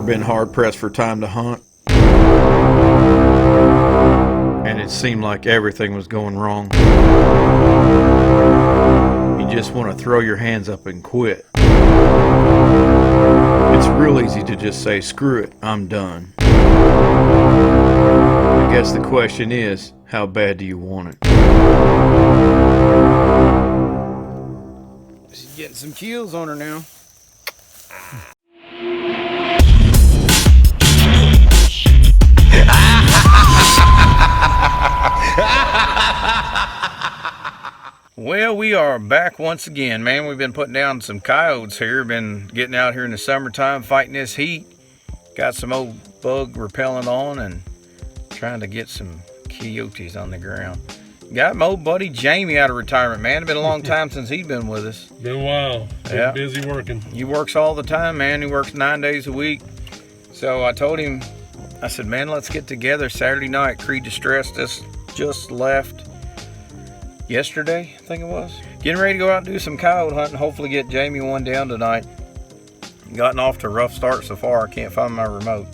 Ever been hard pressed for time to hunt? And it seemed like everything was going wrong. You just want to throw your hands up and quit. It's real easy to just say, screw it, I'm done. I guess the question is, how bad do you want it? She's getting some kills on her now. Well, we are back once again, man. We've been putting down some coyotes here. Been getting out here in the summertime, fighting this heat. Got some old bug repellent on and trying to get some coyotes on the ground. Got my old buddy Jamie out of retirement, man. It's been a long time since he's been with us. Been a while. Been busy working. He works all the time, man. He works 9 days a week. So I told him, I said, man, let's get together Saturday night. Creed Distress just left yesterday, I think it was. Getting ready to go out and do some coyote hunting. Hopefully get Jamie one down tonight. Gotten off to a rough start so far. I can't find my remote.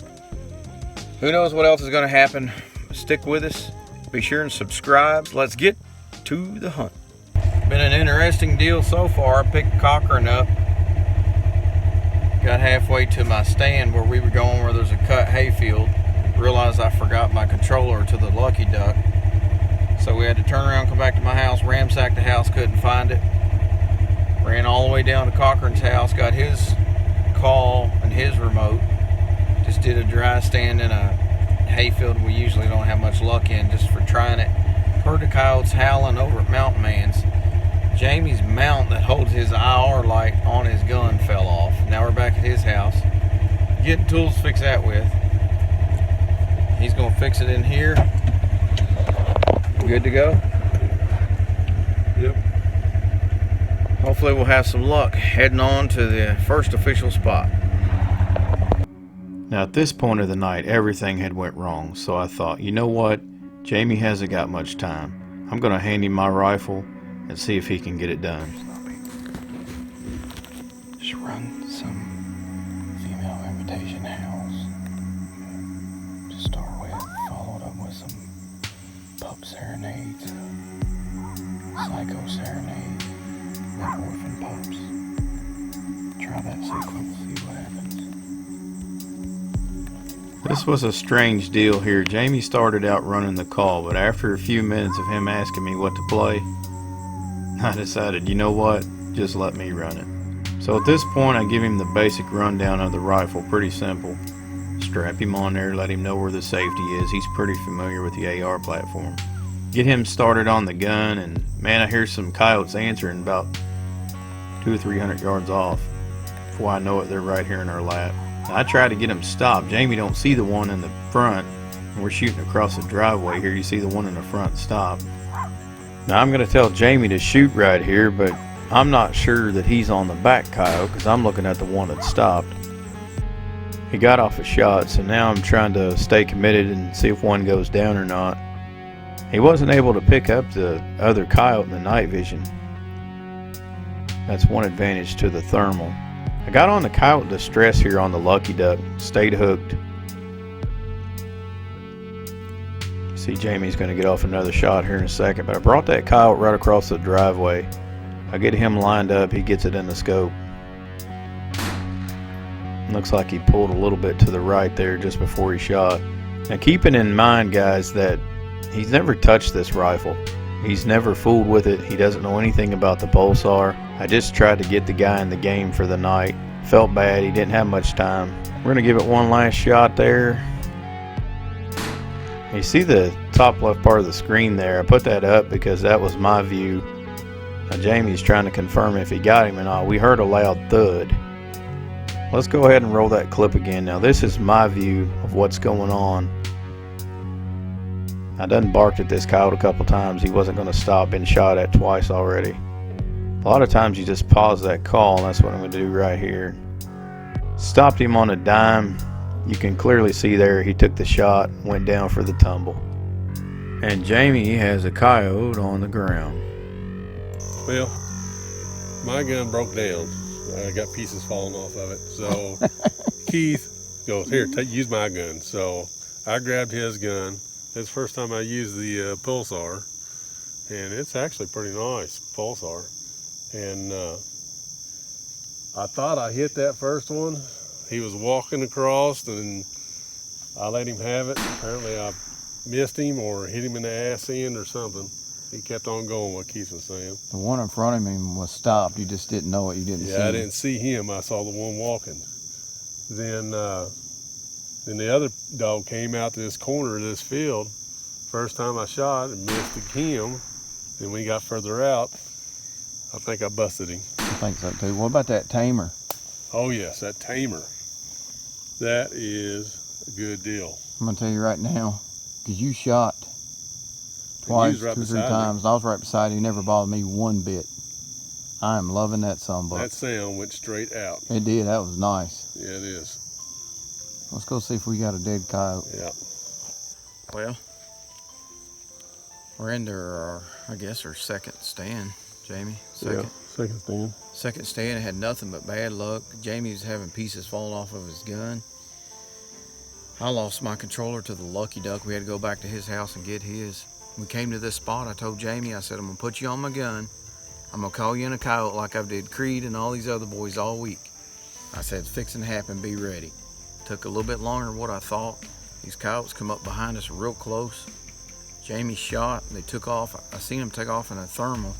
Who knows what else is going to happen. Stick with us. Be sure and subscribe. Let's get to the hunt. Been an interesting deal so far. I picked Cochrane up. Got halfway to my stand where we were going, where there's a cut hayfield. Realized I forgot my controller to the Lucky Duck. So we had to turn around, come back to my house, ransack the house, couldn't find it. Ran all the way down to Cochrane's house, got his call and his remote. Just did a dry stand in a hayfield we usually don't have much luck in, just for trying it. Heard the coyotes howling over at Mountain Man's. Jamie's mount that holds his IR light on his gun fell off. Now we're back at his house. Getting tools to fix that with. He's gonna fix it in here. Good to go? Yep. Hopefully we'll have some luck heading on to the first official spot. Now at this point of the night, everything had went wrong, so I thought, you know what? Jamie hasn't got much time. I'm going to hand him my rifle and see if he can get it done. Just run some female imitation howls to start with, followed up with some pup serenades, psycho serenade, then orphan pups. Try that sequence, see what happens. This was a strange deal here. Jamie started out running the call, but after a few minutes of him asking me what to play, I decided, you know what, just let me run it. So at this point I give him the basic rundown of the rifle, pretty simple. Strap him on there, let him know where the safety is. He's pretty familiar with the AR platform. Get him started on the gun, and man, I hear some coyotes answering about 200 or 300 yards off. Before I know it, they're right here in our lap. I try to get him stopped. Jamie don't see the one in the front, and we're shooting across the driveway here. You see the one in the front stop. Now I'm going to tell Jamie to shoot right here, but I'm not sure that he's on the back coyote because I'm looking at the one that stopped. He got off a shot, so now I'm trying to stay committed and see if one goes down or not. He wasn't able to pick up the other coyote in the night vision. That's one advantage to the thermal. I got on the coyote distress here on the Lucky Duck, stayed hooked. See, Jamie's going to get off another shot here in a second, but I brought that coyote right across the driveway. I get him lined up, he gets it in the scope. Looks like he pulled a little bit to the right there just before he shot. Now keeping in mind, guys, that he's never touched this rifle. He's never fooled with it. He doesn't know anything about the pulsar. I just tried to get the guy in the game for the night. Felt bad, he didn't have much time. We're gonna give it one last shot there. You see the top left part of the screen there? I put that up because that was my view. Now Jamie's trying to confirm if he got him or not. We heard a loud thud. Let's go ahead and roll that clip again. Now this is my view of what's going on. I done barked at this coyote a couple times. He wasn't going to stop. Been shot at twice already. A lot of times you just pause that call, and that's what I'm going to do right here. Stopped him on a dime. You can clearly see there he took the shot, went down for the tumble. And Jamie has a coyote on the ground. Well, my gun broke down. I got pieces falling off of it. So Keith goes, here, use my gun. So I grabbed his gun. It's the first time I used the pulsar, and it's actually pretty nice pulsar. And I thought I hit that first one. He was walking across, and I let him have it. Apparently I missed him or hit him in the ass end or something. He kept on going, what Keith was saying. The one in front of him was stopped. You just didn't know it. You didn't see him. Yeah, I didn't see him. I saw the one walking. Then the other dog came out to this corner of this field. First time I shot and missed him. Then when he got further out, I think I busted him. I think so too. What about that tamer? Oh yes, that tamer. That is a good deal. I'm gonna tell you right now, because you shot twice, right 2 or 3 beside me. times. I was right beside you. You never bothered me one bit. I am loving that son buck. That sound went straight out. It did. That was nice. Yeah, it is. Let's go see if we got a dead coyote. Yeah. Well, we're into our, I guess, our second stand, Jamie. Yeah, second stand. Second stand. It had nothing but bad luck. Jamie was having pieces falling off of his gun. I lost my controller to the lucky duck. We had to go back to his house and get his. We came to this spot. I told Jamie, I said, I'm going to put you on my gun. I'm going to call you in a coyote like I did Creed and all these other boys all week. I said, it's fixing to happen. Be ready. Took a little bit longer than what I thought. These coyotes come up behind us real close. Jamie shot. They took off. I seen them take off in a thermal.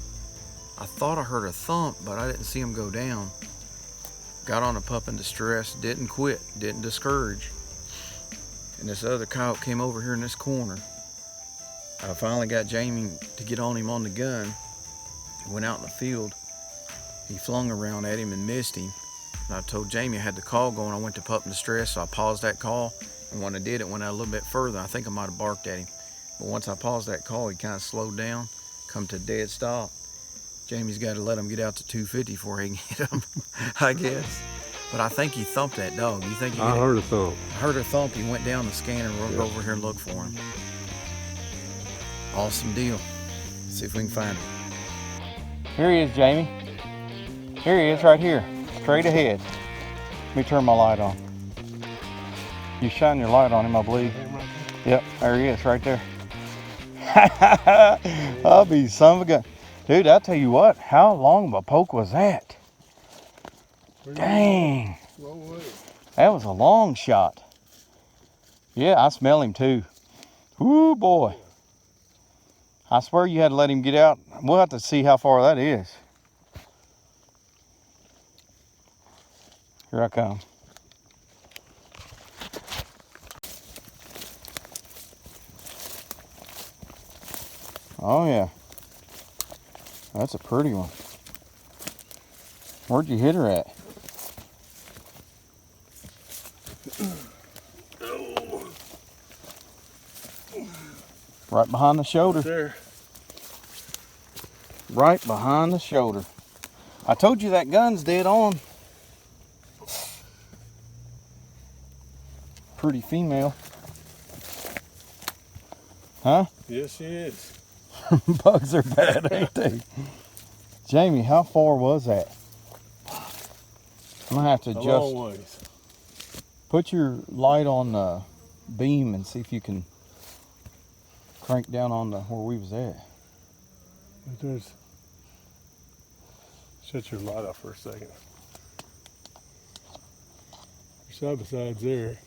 I thought I heard a thump, but I didn't see them go down. Got on a pup in distress. Didn't quit. Didn't discourage. And this other coyote came over here in this corner. I finally got Jamie to get on him on the gun. Went out in the field. He flung around at him and missed him. And I told Jamie I had the call going. I went to pup in distress, so I paused that call. And when I did, it went out a little bit further. I think I might have barked at him. But once I paused that call, he kind of slowed down, come to a dead stop. Jamie's got to let him get out to 250 before he can hit him, I guess. But I think he thumped that dog. You think he I heard a thump. I heard a thump. He went down the scanner. We'll go over here and look for him. Awesome deal. See if we can find him. Here he is, Jamie. Here he is, right here, straight ahead. Let me turn my light on. You shine your light on him, I believe. Yep, there he is, right there. I'll be son of a gun. Dude, I'll tell you what, how long of a poke was that? Dang. That was a long shot. Yeah, I smell him too. Woo, boy. I swear you had to let him get out. We'll have to see how far that is. Here I come. Oh yeah. That's a pretty one. Where'd you hit her at? Right behind the shoulder. There. Right behind the shoulder. I told you that gun's dead on. Pretty female. Huh? Yes, she is. Bugs are bad, ain't they? Jamie, how far was that? I'm gonna have to A just long ways. put your light on the beam and see if you can crank down on the where we was at. But there's. Shut your light off for a second. Side by sides there.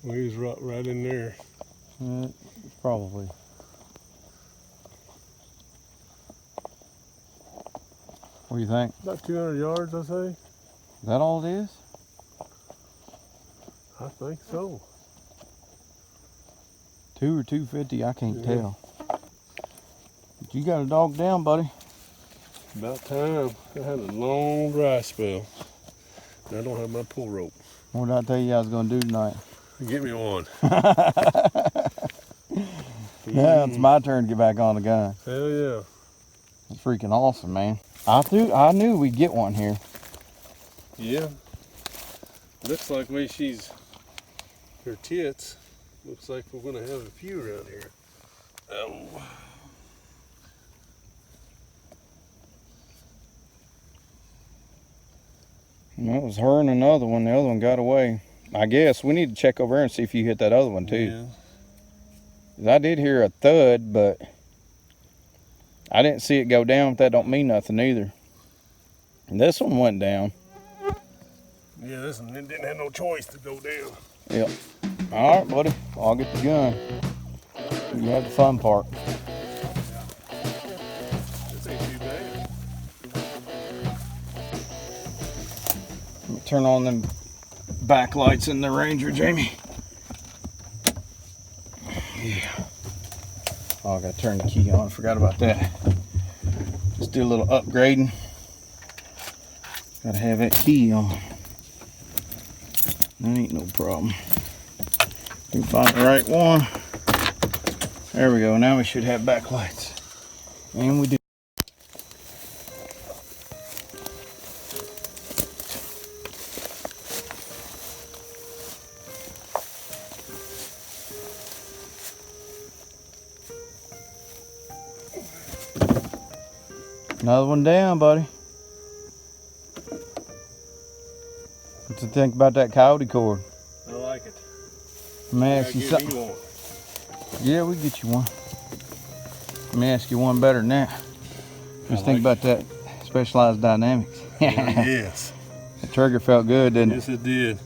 We was right in there. Probably. What do you think? About 200 yards, I say. Is that all it is? I think so. 2 or 250, I can't Yeah. tell. But you got a dog down, buddy. About time. I had a long dry spell. And I don't have my pull rope. What did I tell you I was gonna do tonight? Get me one. Now it's my turn to get back on the gun. Hell yeah. It's freaking awesome, man. I knew we'd get one here. Yeah. Looks like way she's her tits. Looks like we're gonna have a few around here. Oh. And that was her and another one. The other one got away. I guess we need to check over there and see if you hit that other one too. Yeah. 'Cause I did hear a thud, but I didn't see it go down. But that don't mean nothing either. And this one went down. Yeah, this one didn't have no choice to go down. Yep. All right, buddy. I'll get the gun. You have the fun part. This ain't too bad. Let me turn on them backlights in the Ranger, Jamie. Yeah. Oh, I gotta turn the key on. Forgot about that. Just do a little upgrading. Gotta have that key on. That ain't no problem. We can find the right one. There we go. Now we should have backlights. And we do. Another one down, buddy. What you think about that coyote cord? I like it. Let me ask you something. Yeah, we get you one. Let me ask you one better than that. Just think about that Specialized Dynamics. Yes. The trigger felt good, didn't it? Yes, it did.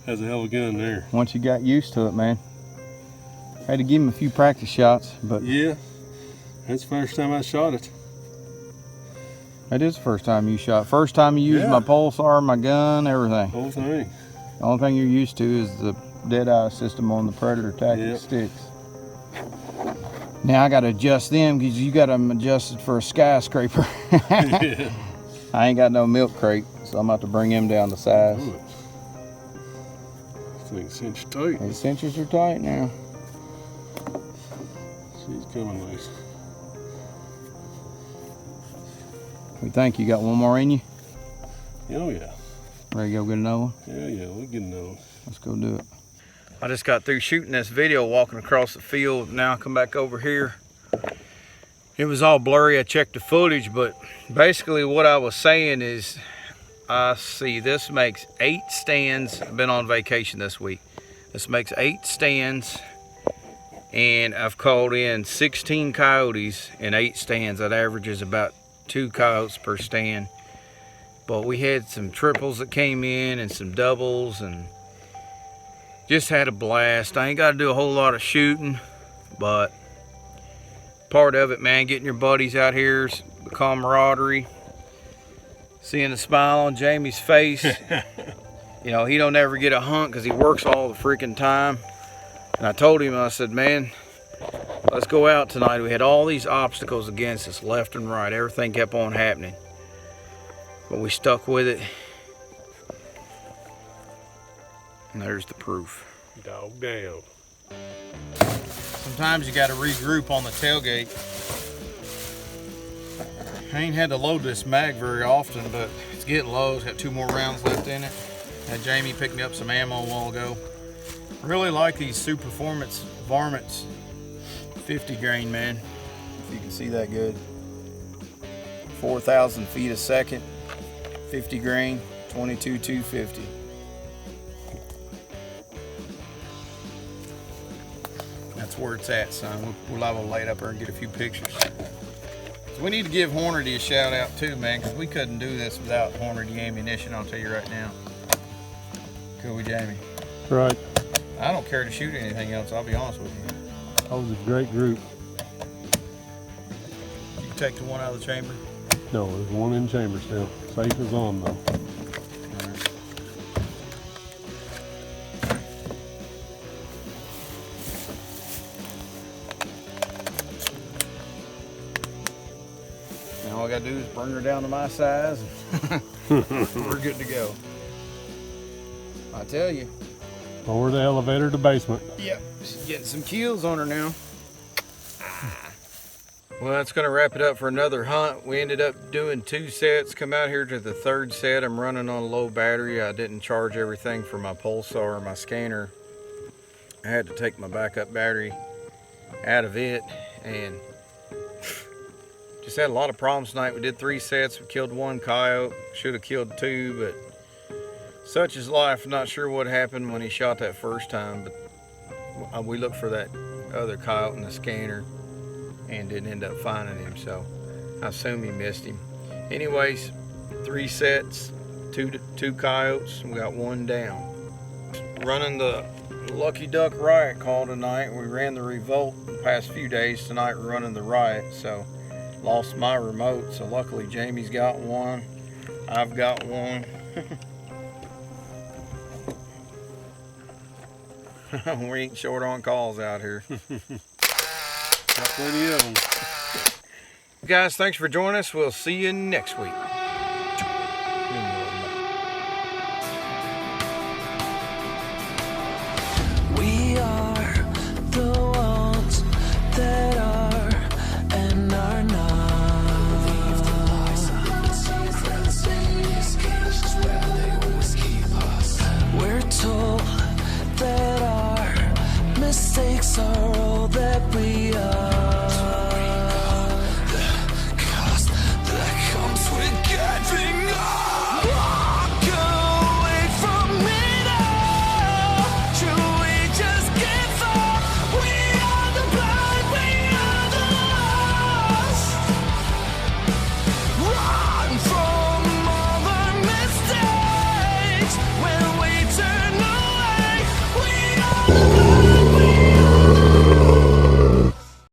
Has a hell of a gun there. Once you got used to it, man. Had to give him a few practice shots, but Yeah, that's the first time I shot it. that is the first time you shot. First time you used Yeah. my pulsar, my gun, everything. Whole thing. The only thing you're used to is the dead-eye system on the Predator tactic Yep. sticks. Now I got to adjust them because you got them adjusted for a skyscraper. Yeah. I ain't got no milk crate, so I'm about to bring him down to size. Ooh. This thing's cinched tight. These cinches are tight now. She's coming nice. We think you got one more in you. Oh yeah. Ready to go get another one? Yeah, we'll get another. Let's go do it. I just got through shooting this video walking across the field. Now I come back over here. It was all blurry. I checked the footage, but basically what I was saying is I see this makes 8 stands. I've been on vacation this week. This makes 8 stands, and I've called in 16 coyotes in 8 stands. That averages about 2 coyotes per stand. But we had some triples that came in and some doubles, and just had a blast. I ain't got to do a whole lot of shooting, but part of it, man, getting your buddies out here, the camaraderie, seeing the smile on Jamie's face. You know, he don't ever get a hunt because he works all the freaking time. And I told him, I said, man, let's go out tonight. We had all these obstacles against us left and right. Everything kept on happening, but we stuck with it. And there's the proof. Dog down. Sometimes you got to regroup on the tailgate. I ain't had to load this mag very often, but it's getting low. It's got 2 more rounds left in it. Had Jamie pick me up some ammo a while ago. Really like these Super Performance Varmints 50 grain, man. If you can see that good. 4,000 feet a second, 50 grain, 22,250. That's where it's at, son. We'll liable to lay it up there and get a few pictures. So we need to give Hornady a shout out too, man, because we couldn't do this without Hornady ammunition, I'll tell you right now. Cool with Jamie. Right. I don't care to shoot anything else, I'll be honest with you. That was a great group. You can take the one out of the chamber. No, there's one in chamber still. Safe as on though. Now all I gotta do is bring her down to my size and we're good to go. I tell you. Over the elevator to basement. Yep, she's getting some kills on her now. Well, that's going to wrap it up for another hunt. We ended up doing 2 sets. Come out here to the 3rd set. I'm running on a low battery. I didn't charge everything for my pulsar or my scanner. I had to take my backup battery out of it, and just had a lot of problems tonight. We did 3 sets. We killed 1 coyote. Should have killed 2, but Such is life. Not sure what happened when he shot that first time, but we looked for that other coyote in the scanner and didn't end up finding him, so I assume he missed him. Anyways, 3 sets, two coyotes, we got 1 down. Running the Lucky Duck Riot call tonight. We ran the Revolt the past few days. Tonight we're running the Riot, so lost my remote, so luckily Jamie's got one. I've got one. We ain't short on calls out here. Got plenty of them. Guys, thanks for joining us. We'll see you next week.